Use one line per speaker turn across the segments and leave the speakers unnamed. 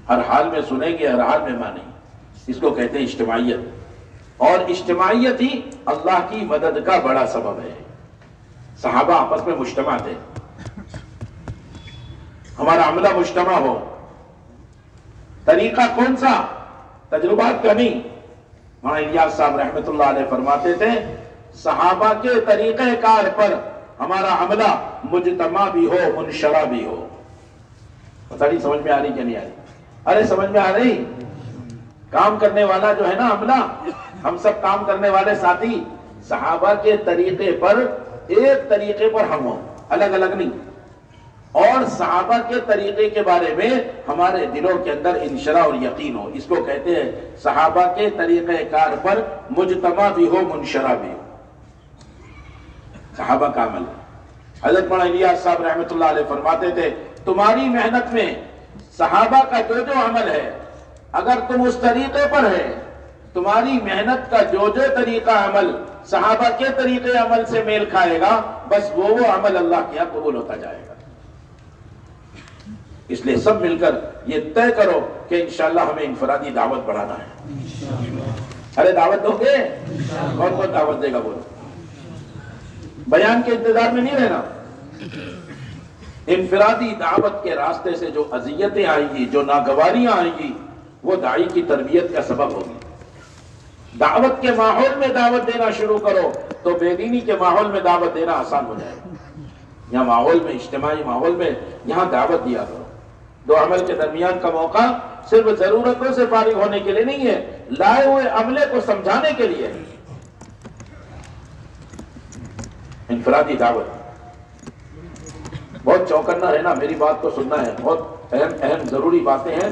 ہر حال میں سنیں گے، ہر حال میں مانیں گے۔ اس کو کہتے ہیں اجتماعیت، اور اجتماعیت ہی اللہ کی مدد کا بڑا سبب ہے۔ صحابہ آپس میں مجتمع تھے، ہمارا عملہ مجتمع ہو۔ طریقہ کون سا؟ تجربات کا نہیں۔ مولانا الیاس صاحب رحمۃ اللہ علیہ فرماتے تھے صحابہ کے طریقہ کار پر ہمارا عملہ مجتمع بھی ہو، منشرہ بھی ہو۔ پتہ نہیں سمجھ میں آ رہی کہ نہیں آ رہی؟ ارے سمجھ میں آ رہی؟ کام کرنے والا جو ہے نا عملہ، ہم سب کام کرنے والے ساتھی صحابہ کے طریقے پر، ایک طریقے پر ہم ہوں، الگ الگ نہیں، اور صحابہ کے طریقے کے بارے میں ہمارے دلوں کے اندر انشراح اور یقین ہو۔ اس کو کہتے ہیں صحابہ کے طریقہ کار پر مجتمع بھی ہو، منشرہ بھی ہو۔ صحابہ کا عمل، حضرت مولانا الیاس صاحب رحمۃ اللہ علیہ فرماتے تھے تمہاری محنت میں صحابہ کا جو جو عمل ہے، اگر تم اس طریقے پر ہے، تمہاری محنت کا جو جو طریقہ عمل صحابہ کے طریقے عمل سے میل کھائے گا، بس وہ عمل اللہ کے یہاں قبول ہوتا جائے گا۔ اس لیے سب مل کر یہ طے کرو کہ انشاءاللہ ہمیں انفرادی دعوت بڑھانا ہے۔ ارے دعوت دو گے؟ کون کون دعوت دے گا بولو؟ بیان کے انتظار میں نہیں رہنا۔ انفرادی دعوت کے راستے سے جو اذیتیں آئیں گی، جو ناگواریاں آئیں گی، وہ داعی کی تربیت کا سبب ہوگی۔ دعوت کے ماحول میں دعوت دینا شروع کرو تو بے دینی کے ماحول میں دعوت دینا آسان ہو جائے گا۔ یہاں ماحول میں، اجتماعی ماحول میں یہاں دعوت دیا کرو۔ دو عمل کے درمیان کا موقع صرف ضرورتوں سے فارغ ہونے کے لیے نہیں ہے، لائے ہوئے عملے کو سمجھانے کے لیے ہے۔ انفرادی دعوت بہت چوکنا رہنا، میری بات کو سننا ہے۔ بہت اہم ضروری باتیں ہیں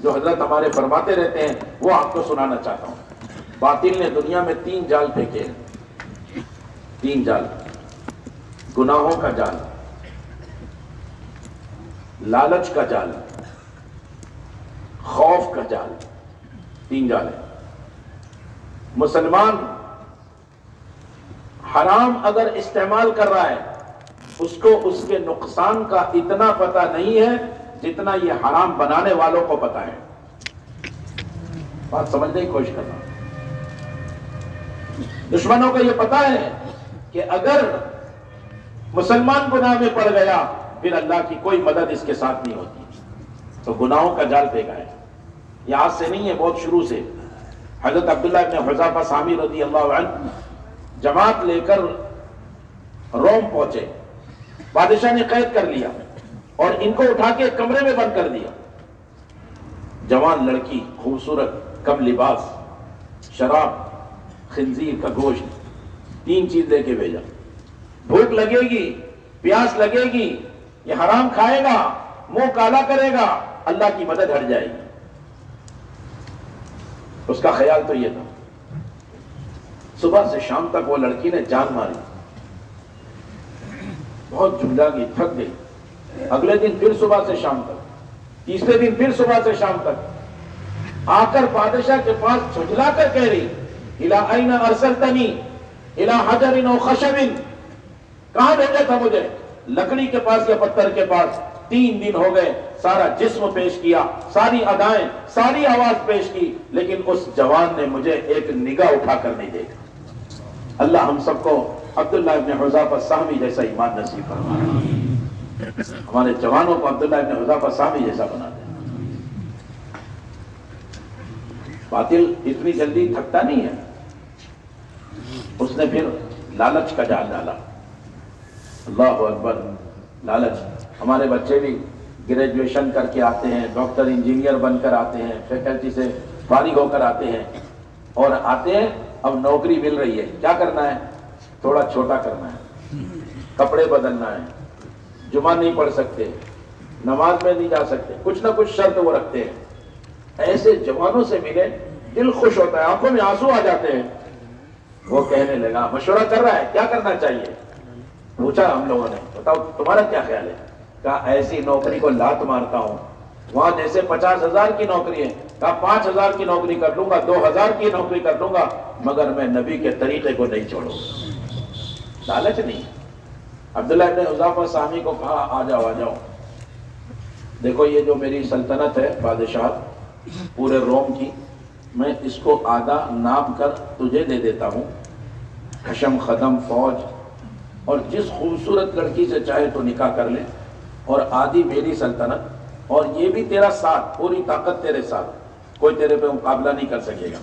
جو حضرت ہمارے فرماتے رہتے ہیں، وہ آپ کو سنانا چاہتا ہوں۔ باطل نے دنیا میں 3 جال پھینکے ہیں، 3 جال۔ گناہوں کا جال، لالچ کا جال، خوف کا جال، 3 جال ہے۔ مسلمان حرام اگر استعمال کر رہا ہے، اس کو اس کے نقصان کا اتنا پتہ نہیں ہے جتنا یہ حرام بنانے والوں کو پتہ ہے۔ بات سمجھنے کی کوشش کرنا۔ دشمنوں کو یہ پتہ ہے کہ اگر مسلمان گناہ میں پڑ گیا پھر اللہ کی کوئی مدد اس کے ساتھ نہیں ہوتی، تو گناہوں کا جال پھینکا ہے۔ یہ آج سے نہیں ہے، بہت شروع سے۔ حضرت عبداللہ ابن حذافہ سامی رضی اللہ عنہ جماعت لے کر روم پہنچے، بادشاہ نے قید کر لیا اور ان کو اٹھا کے کمرے میں بند کر دیا۔ جوان لڑکی، خوبصورت، کم لباس، شراب، خنزیر کا گوشت، 3 چیز لے کے بھیجا۔ بھوک لگے گی، پیاس لگے گی، یہ حرام کھائے گا، منہ کالا کرے گا، اللہ کی مدد ہٹ جائے گی۔ اس کا خیال تو یہ تھا۔ صبح سے شام تک وہ لڑکی نے جان ماری، بہت جھنجا گئی، تھک گئی۔ اگلے دن پھر صبح سے شام تک، تیسرے دن پھر صبح سے شام تک، آ کر بادشاہ کے پاس جھنجلا کر کہہ رہی الی این ارسلتنی الی حجر او خشب، کہاں بھیجا تھا مجھے؟ لکڑی کے پاس یا پتھر کے پاس؟ 3 دن ہو گئے، سارا جسم پیش کیا، ساری ادائیں، ساری آواز پیش کی، لیکن اس جوان نے مجھے ایک نگاہ اٹھا کر نہیں دیکھا۔ اللہ ہم سب کو عبداللہ ابن حذافہ سہمی جیسا ایمان نصیب فرمائے، ہمارے جوانوں کو عبداللہ ابن حذافہ سہمی جیسا بنا دے۔ باطل اتنی جلدی تھکتا نہیں ہے۔ اس نے پھر لالچ کا جال ڈالا۔ اللہ اکبر، لالچ۔ ہمارے بچے بھی گریجویشن کر کے آتے ہیں، ڈاکٹر انجینئر بن کر آتے ہیں، فیکلٹی سے فارغ ہو کر آتے ہیں، اور آتے ہیں اب نوکری مل رہی ہے، کیا کرنا ہے؟ تھوڑا چھوٹا کرنا ہے، کپڑے بدلنا ہے، جمعہ نہیں پڑھ سکتے، نماز میں نہیں جا سکتے، کچھ نہ کچھ شرط وہ رکھتے ہیں۔ ایسے جوانوں سے ملے دل خوش ہوتا ہے، آنکھوں میں آنسو آ جاتے ہیں۔ وہ کہنے لگا، مشورہ کر رہا ہے کیا کرنا چاہیے؟ پوچھا ہم لوگوں نے، بتاؤ تمہارا کیا خیال ہے؟ کہا ایسی نوکری کو لات مارتا ہوں، وہاں جیسے 50,000 کی نوکری ہے، کہا 5,000 کی نوکری کر لوں گا، 2,000 کی نوکری کر لوں گا، مگر میں نبی کے طریقے کو نہیں چھوڑوں۔ لالچ نہیں۔ عبداللہ ابن حذافہ سہمی کو کہا آ جاؤ آ جاؤ۔ دیکھو یہ جو میری سلطنت ہے بادشاہ پورے روم کی، میں اس کو آدھا ناپ کر تجھے دے دیتا ہوں، حشم خدم فوج، اور جس خوبصورت لڑکی سے چاہے تو نکاح کر لے، اور آدھی میری سلطنت، اور یہ بھی تیرا ساتھ، پوری طاقت تیرے ساتھ، کوئی تیرے پہ مقابلہ نہیں کر سکے گا۔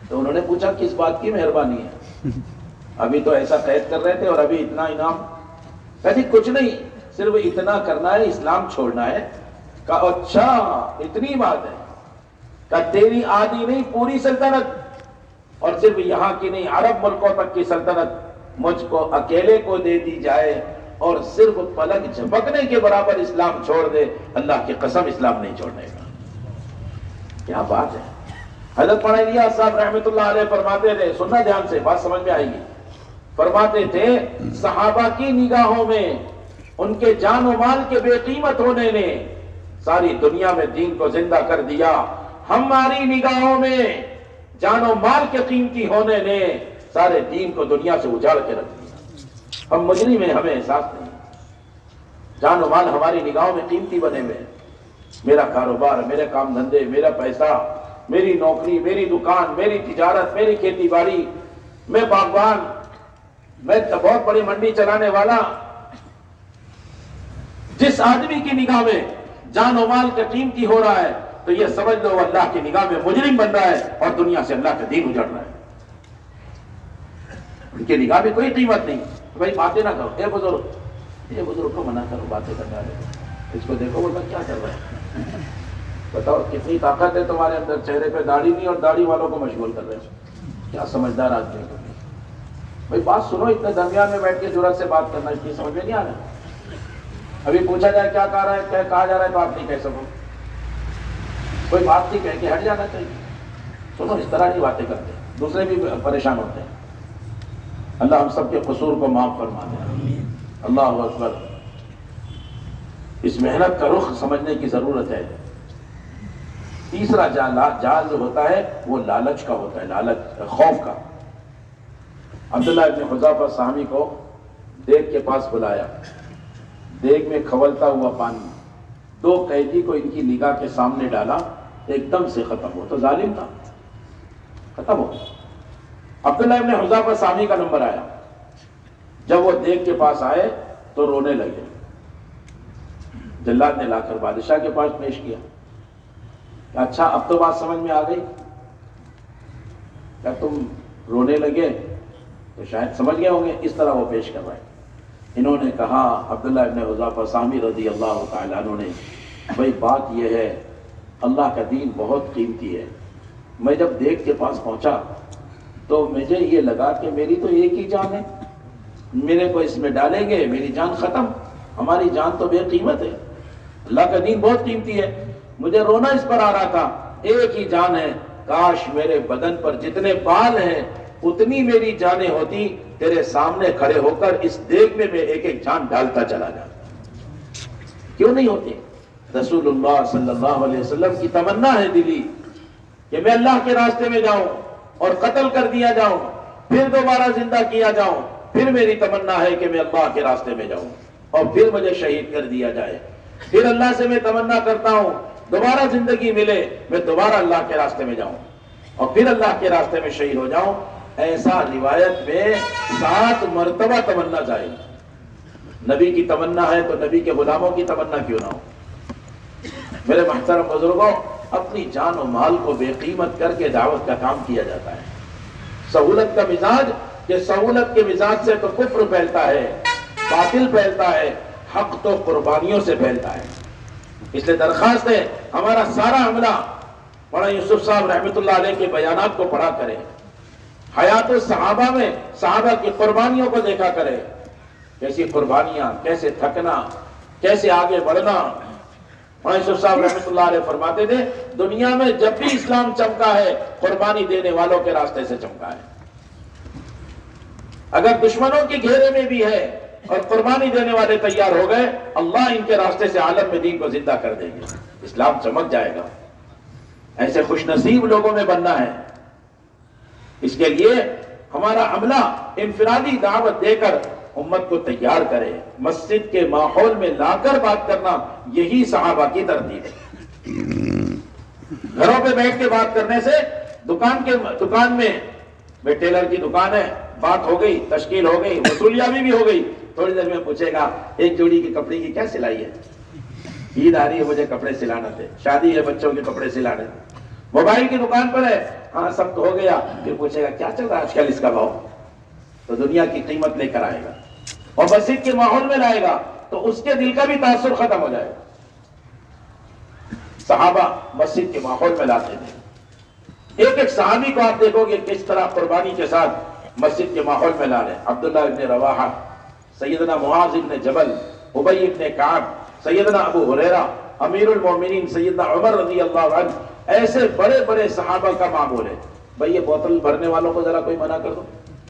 تو انہوں نے پوچھا کس بات کی مہربانی ہے؟ ابھی تو ایسا قید کر رہے تھے اور ابھی اتنا انعام؟ کہا جی کچھ نہیں، صرف اتنا کرنا ہے، اسلام چھوڑنا ہے۔ کہا اچھا اتنی بات ہے؟ کہا تیری آدھی نہیں پوری سلطنت، اور صرف یہاں کی نہیں عرب ملکوں تک کی سلطنت مجھ کو اکیلے کو دے دی جائے، اور صرف پلک جھپکنے کے برابر اسلام چھوڑ دے، اللہ کی قسم اسلام نہیں چھوڑنے کا۔ کیا بات ہے! حضرت مولانا الیاس صاحب رحمۃ اللہ علیہ فرماتے تھے، سننا دھیان سے، بات سمجھ میں آئے گی، فرماتے تھے صحابہ کی نگاہوں میں ان کے جان و مال کے بے قیمت ہونے نے ساری دنیا میں دین کو زندہ کر دیا، ہماری نگاہوں میں جان و مال کے قیمتی ہونے نے سارے دین کو دنیا سے اجاڑ کے رکھ دیا۔ ہم مجرم ہیں، ہمیں احساس نہیں، جان و مال ہماری نگاہوں میں قیمتی بنے ہوئے ہیں۔ میرا کاروبار، میرے کام دھندے، میرا پیسہ، میری نوکری، میری دکان، میری تجارت، میری کھیتی باڑی، میں باغبان، میں بہت بڑی منڈی چلانے والا، جس آدمی کی نگاہ میں جان و مال کا قیمتی ہو رہا ہے تو یہ سمجھ لو اللہ کی نگاہ میں مجرم بن رہا ہے اور دنیا سے اللہ کا دین اجڑ رہا ہے۔ ان کی نگاہ میں کوئی قیمت نہیں۔ بھائی باتیں نہ کرو، اے بزرگ کو منع کرو باتیں کرنے والے، اس کو دیکھو بولتا کیا کر رہا ہے، بتاؤ کتنی طاقت ہے تمہارے اندر، چہرے پہ داڑھی نہیں اور داڑھی والوں کو مشغول کر رہے ہیں، کیا سمجھدار آدمی ہے۔ بھائی بات سنو، اتنے درمیان میں بیٹھ کے جرأت سے بات کرنا اتنی سمجھ میں نہیں آ رہا۔ ابھی پوچھا جائے کیا کہا رہا ہے، کہا جا رہا ہے تو آپ نہیں کہہ سکو، کوئی بات نہیں کہہ کے ہٹ جانا چاہیے۔ سنو اس طرح نہیں باتیں کرتے، دوسرے بھی پریشان ہوتے ہیں۔ اللہ ہم سب کے قصور کو معاف فرما دے۔ اللہ اکبر۔ اس محنت کا رخ سمجھنے کی ضرورت ہے۔ تیسرا جال جو ہوتا ہے وہ لالچ کا ہوتا ہے، لالچ خوف کا۔ عبداللہ ابن حذافہ سہمی کو دیگ کے پاس بلایا، دیگ میں کھولتا ہوا پانی، 2 قیدی کو ان کی نگاہ کے سامنے ڈالا، ایک دم سے ختم ہو، تو ظالم تھا، ختم ہو۔ عبداللہ ابن حذافہ سہمی کا نمبر آیا، جب وہ دیگ کے پاس آئے تو رونے لگے۔ جلاد نے لا کر بادشاہ کے پاس پیش کیا، اچھا اب تو بات سمجھ میں آ گئی، کیا تم رونے لگے تو شاید سمجھ گئے ہوں گے، اس طرح وہ پیش کر رہے ہیں۔ انہوں نے کہا، عبداللہ ابن حذافہ سہمی رضی اللہ تعالیٰ عنہ نے، بھائی بات یہ ہے اللہ کا دین بہت قیمتی ہے، میں جب دیگ کے پاس پہنچا تو مجھے یہ لگا کہ میری تو ایک ہی جان ہے، میرے کو اس میں ڈالیں گے میری جان ختم، ہماری جان تو بے قیمت ہے، اللہ کا دین بہت قیمتی ہے، مجھے رونا اس پر آ رہا تھا، ایک ہی جان ہے، کاش میرے بدن پر جتنے بال ہیں اتنی میری جانیں ہوتی، تیرے سامنے کھڑے ہو کر اس دیگ میں ایک ایک جان ڈالتا چلا جاتا۔ کیوں نہیں ہوتی؟ رسول اللہ صلی اللہ علیہ وسلم کی تمنا ہے دلی کہ میں اللہ کے راستے میں جاؤں اور قتل کر دیا جاؤں، پھر دوبارہ زندہ کیا جاؤں، پھر میری تمنا ہے کہ میں اللہ کے راستے میں جاؤں اور پھر مجھے شہید کر دیا جائے، پھر اللہ سے میں تمنا کرتا ہوں دوبارہ زندگی ملے، میں دوبارہ اللہ کے راستے میں جاؤں اور پھر اللہ کے راستے میں شہید ہو جاؤں۔ ایسا روایت میں 7 مرتبہ تمنا جائے۔ نبی کی تمنا ہے تو نبی کے غلاموں کی تمنا کیوں نہ ہو؟ میرے محترم بزرگوں، اپنی جان و مال کو بے قیمت کر کے دعوت کا کام کیا جاتا ہے۔ سہولت کا مزاج، کہ سہولت کے مزاج سے تو کفر پھیلتا ہے، باطل پھیلتا ہے، حق تو قربانیوں سے پھیلتا ہے۔ اس لیے درخواست ہے ہمارا سارا عملہ مولانا یوسف صاحب رحمۃ اللہ علیہ کے بیانات کو پڑھا کرے، حیات الصحابہ میں صحابہ کی قربانیوں کو دیکھا کرے، کیسی قربانیاں، کیسے تھکنا، کیسے آگے بڑھنا۔ مولانا یوسف صاحب رحمۃ اللہ علیہ فرماتے تھے دنیا میں جب بھی اسلام چمکا ہے قربانی دینے والوں کے راستے سے چمکا ہے، اگر دشمنوں کے گھیرے میں بھی ہے اور قربانی دینے والے تیار ہو گئے، اللہ ان کے راستے سے عالم میں دین کو زندہ کر دیں گے، اسلام چمک جائے گا۔ ایسے خوش نصیب لوگوں میں بننا ہے۔ اس کے لیے ہمارا عملہ انفرادی دعوت دے کر امت کو تیار کرے، مسجد کے ماحول میں لا کر بات کرنا، یہی صحابہ کی ترتیب ہے۔ گھروں پہ بیٹھ کے بات کرنے سے، دکان میں ٹیلر کی دکان ہے، بات ہو گئی، تشکیل ہو گئی، وصولیابی بھی ہو گئی، تھوڑی دیر میں پوچھے گا ایک جوڑی کے کپڑے کی کیا سلائی ہے، عید آ رہی ہے مجھے کپڑے سلانا تھے، شادی ہے بچوں کے کپڑے سلانے، موبائل کی دکان پر ہے، ہاں سب تو ہو گیا، پھر پوچھے گا کیا چل رہا ہے آج کل اس کا بھاؤ، تو دنیا کی قیمت لے کر آئے گا، اور مسجد کے ماحول میں لائے گا تو اس کے دل کا بھی تاثر ختم ہو جائے گا۔ صحابہ مسجد کے ماحول میں لاتے تھے، ایک ایک صحابی کو آپ دیکھو گے کس طرح قربانی کے ساتھ مسجد کے ماحول میں لا رہے ہیں۔ عبداللہ ابن رواحہ، سیدنا معاذ ابن جبل، ابی ابن کعب، سیدنا ابو ہریرہ، امیر المومنین سیدنا عمر رضی اللہ عنہ، ایسے بڑے بڑے صحابہ کا معمول ہے۔ بھئی یہ بوتل بھرنے والوں کو ذرا کوئی منع کر دو،